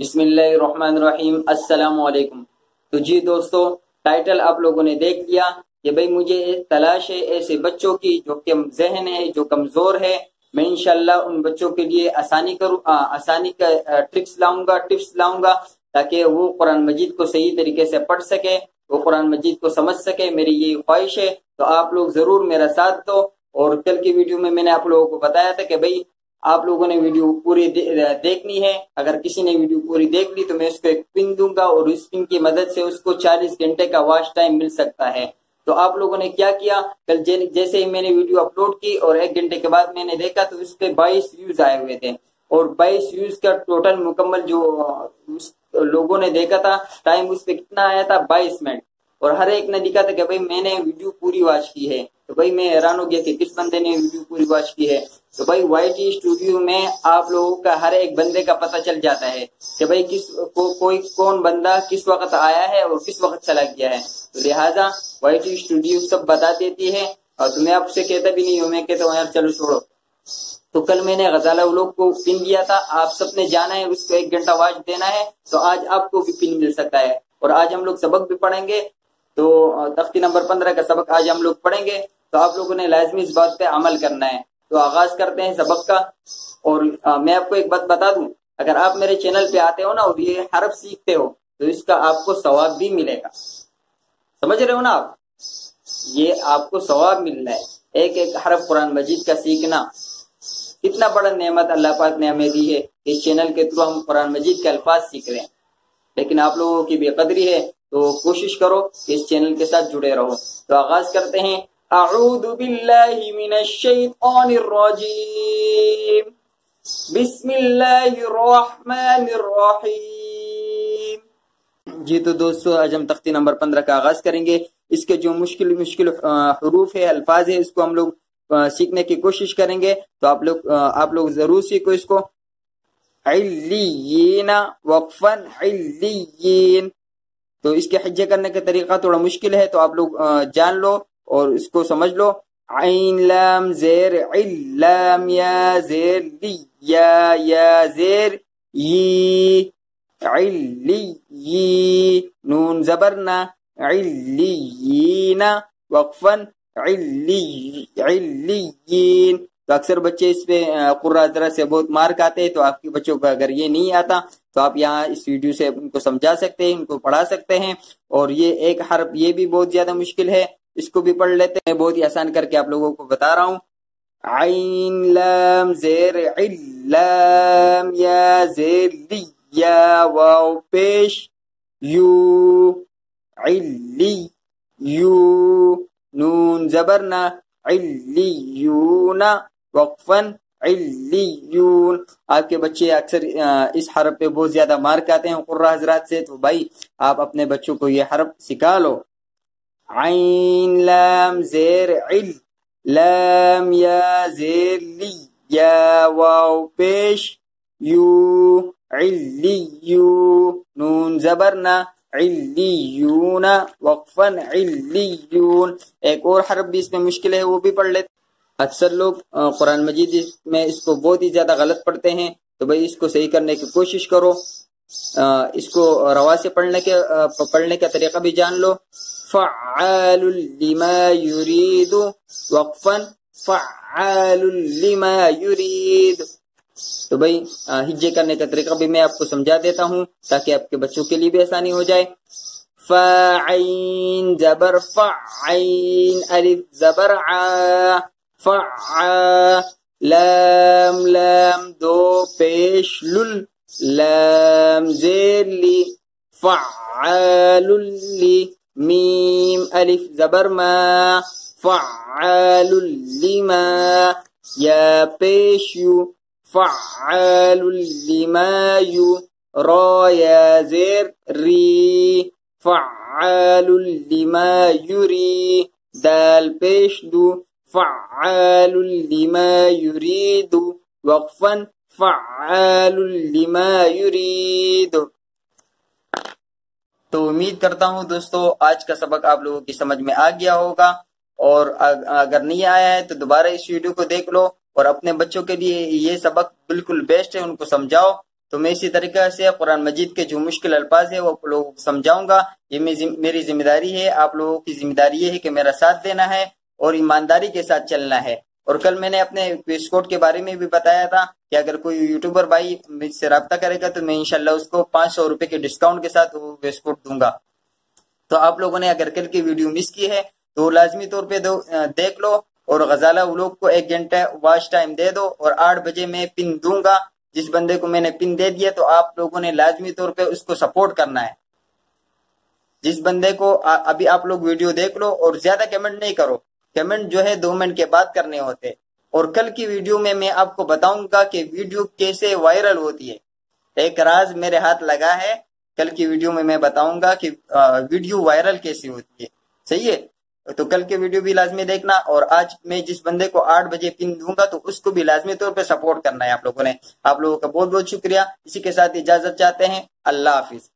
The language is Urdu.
بسم اللہ الرحمن الرحیم۔ السلام علیکم۔ تو جی دوستو، ٹائٹل آپ لوگوں نے دیکھ لیا کہ بھئی مجھے تلاش ہے ایسے بچوں کی جو کم ذہن ہے، جو کمزور ہے۔ میں انشاءاللہ ان بچوں کے لیے آسانی کا ٹپس لاؤں گا تاکہ وہ قرآن مجید کو صحیح طریقے سے پڑھ سکے، وہ قرآن مجید کو سمجھ سکے۔ میری یہ خواہش ہے، تو آپ لوگ ضرور میرا ساتھ دو۔ اور کل کی ویڈیو میں نے آپ لوگوں کو بتایا تھا کہ بھئی آپ لوگوں نے ویڈیو پوری دیکھنی ہے۔ اگر کسی نے ویڈیو پوری دیکھ لی تو میں اس کو ایک پن دوں گا، اور اس پن کی مدد سے اس کو 40 گھنٹے کا واچ ٹائم مل سکتا ہے۔ تو آپ لوگوں نے کیا کیا، کل جیسے ہی میں نے ویڈیو اپلوڈ کی اور 1 گھنٹے کے بعد میں نے دیکھا تو اس پہ 22 ویوز آئے ہوئے تھے، اور 22 ویوز کا ٹوٹل مکمل جو لوگوں نے دیکھا تھا ٹائم اس پہ کتنا آیا تھا، 22 منٹ۔ اور ہر ایک نے لکھا تھا کہ بھئی میں نے ویڈیو پوری واچ کی ہے۔ تو بھئی میں حیران ہو گیا کہ کس بندے نے ویڈیو پوری واچ کی ہے۔ تو بھئی وائی ٹی اسٹوڈیو میں آپ لوگوں کا ہر ایک بندے کا پتہ چل جاتا ہے کہ بھئی کون بندہ کس وقت آیا ہے اور کس وقت چلا گیا ہے۔ تو لہٰذا وائی ٹی اسٹوڈیو سب بتا دیتی ہے، اور تو میں آپ سے کہتا بھی نہیں ہوں، میں کہتا ہوں یار چلو چھوڑو۔ تو کل میں نے غزالہ لوگ کو پن دیا تھا، آپ سب نے جانا ہے اس کو 1 گھنٹہ واچ دینا ہے، تو آج آپ کو بھی پن مل سکتا ہے۔ اور آج ہم لوگ سبق بھی پڑھیں گے، تو تختی نمبر 15 کا سبق آج ہم لوگ پڑھیں گے۔ تو آپ لوگوں نے لازمی اس بات پہ عمل کرنا ہے۔ تو آغاز کرتے ہیں سبق کا۔ اور میں آپ کو ایک بات بتا دوں، اگر آپ میرے چینل پہ آتے ہو نا اور یہ حرف سیکھتے ہو تو اس کا آپ کو ثواب بھی ملے گا۔ سمجھ رہے ہو نا آپ؟ یہ آپ کو ثواب مل رہا ہے۔ ایک ایک حرف قرآن مجید کا سیکھنا کتنا بڑا نعمت اللہ پاک نے ہمیں دی ہے۔ اس چینل کے تھرو ہم قرآن مجید کے الفاظ سیکھ رہے ہیں، لیکن آپ لوگوں کی بے قدری ہے، تو کوشش کرو کہ اس چینل کے ساتھ جڑے رہو۔ تو آغاز کرتے ہیں۔ اعوذ باللہ من الشیطان الرجیم، بسم اللہ الرحمن الرحیم۔ جی تو دوستو، آج ہم تختی نمبر 15 کا آغاز کریں گے۔ اس کے جو مشکل حروف ہے، الفاظ ہے، اس کو ہم لوگ سیکھنے کی کوشش کریں گے۔ تو آپ لوگ ضرور سیکھو اس کو۔ علیین، وقفاً علیین۔ تو اس کے حجے کرنے کا طریقہ تھوڑا مشکل ہے، تو آپ لوگ جان لو اور اس کو سمجھ لو۔ عین لام زیر علام، یا زیر لی، یا زیر ی، علی، نون زبرنا، علیین، وقفاً علیین۔ تو اکثر بچے اس پہ قرآن حضرات سے بہت مار کھاتے ہیں، تو آپ کے بچوں کو اگر یہ نہیں آتا تو آپ یہاں اس ویڈیو سے ان کو سمجھا سکتے ہیں، ان کو پڑھا سکتے ہیں۔ اور یہ ایک حرف یہ بھی بہت زیادہ مشکل ہے، اس کو بھی پڑھ لیتے ہیں، بہت ہی آسان کر کے آپ لوگوں کو بتا رہا ہوں۔ عین لام زیر علام، یا زیر لی، یا واو پیش یو، علی یو، نون زبرنا، علیون، وقفاً علیون۔ آپ کے بچے اکثر اس حرف پہ بہت زیادہ مار کھاتے ہیں قراء حضرات سے، تو بھائی آپ اپنے بچوں کو یہ حرف سکھا لو۔ عین لام زیر عل، لام یا زیر لی، یا واو پیش یو، علیو، نون زبرنا، علیون، وقفاً علیون۔ ایک اور حرف بھی اس میں مشکل ہے، وہ بھی پڑھ لیتے۔ اکثر لوگ قرآن مجید میں اس کو بہت ہی زیادہ غلط پڑھتے ہیں، تو بھئی اس کو صحیح کرنے کی کوشش کرو۔ اس کو روا سے پڑھنے کا طریقہ بھی جان لو۔ فعال لما یرید، وقفاً فعال لما یرید۔ تو بھئی ہجے کرنے کا طریقہ بھی میں آپ کو سمجھا دیتا ہوں تاکہ آپ کے بچوں کے لیے بھی آسانی ہو جائے۔ فعین زبر فعین، الف زبر ع، فع، لام لام دو پیش لل، لام زیر لی، فعال لی، میم الف زبر ما، فعال لما، یا پیش یو، فعال لما یو، را یا زیر ری، فعال لما یری، دال پیش دو، فعال لما یرید، وقفاً فعال لما یرید۔ تو امید کرتا ہوں دوستو آج کا سبق آپ لوگوں کی سمجھ میں آ گیا ہوگا، اور اگر نہیں آیا ہے تو دوبارہ اس ویڈیو کو دیکھ لو، اور اپنے بچوں کے لیے یہ سبق بالکل بیسٹ ہے، ان کو سمجھاؤ تو میں اسی طریقے سے قرآن مجید کے جو مشکل الفاظ ہے وہ لوگوں کو سمجھاؤں گا. یہ میری ذمہ داری ہے. آپ لوگوں کی ذمہ داری یہ ہے کہ میرا ساتھ دینا ہے اور ایمانداری کے ساتھ چلنا ہے. اور کل میں نے اپنے کوئز کوڈ کے بارے میں بھی بتایا تھا کہ اگر کوئی یوٹیوبر بھائی مجھ سے رابطہ کرے گا تو میں انشاءاللہ اس کو 500 روپے کے ڈسکاؤنٹ کے ساتھ وہ کوئز کوڈ دوں گا. تو آپ لوگوں نے اگر کل کی ویڈیو مس کی ہے تو لازمی طور پہ دیکھ لو اور غزالہ ولوگ کو 1 گھنٹہ واچ ٹائم دے دو. اور 8 بجے میں پن دوں گا. جس بندے کو میں نے پن دے دیا تو آپ لوگوں نے لازمی طور پہ اس کو سپورٹ کرنا ہے. جس بندے کو ابھی آپ لوگ ویڈیو دیکھ لو اور زیادہ کمنٹ نہیں کرو. کمنٹ جو ہے 2 منٹ کے بعد کرنے ہوتے. اور کل کی ویڈیو میں آپ کو بتاؤں گا کہ ویڈیو کیسے وائرل ہوتی ہے. ایک راز میرے ہاتھ لگا ہے. کل کی ویڈیو میں بتاؤں گا کہ ویڈیو وائرل کیسے ہوتی ہے. صحیح ہے. تو کل کے ویڈیو بھی لازمی دیکھنا. اور آج میں جس بندے کو 8 بجے پن دوں گا تو اس کو بھی لازمی طور پہ سپورٹ کرنا ہے آپ لوگوں نے. آپ لوگوں کا بہت بہت شکریہ. اسی کے ساتھ اجازت چاہتے ہیں. اللہ حافظ.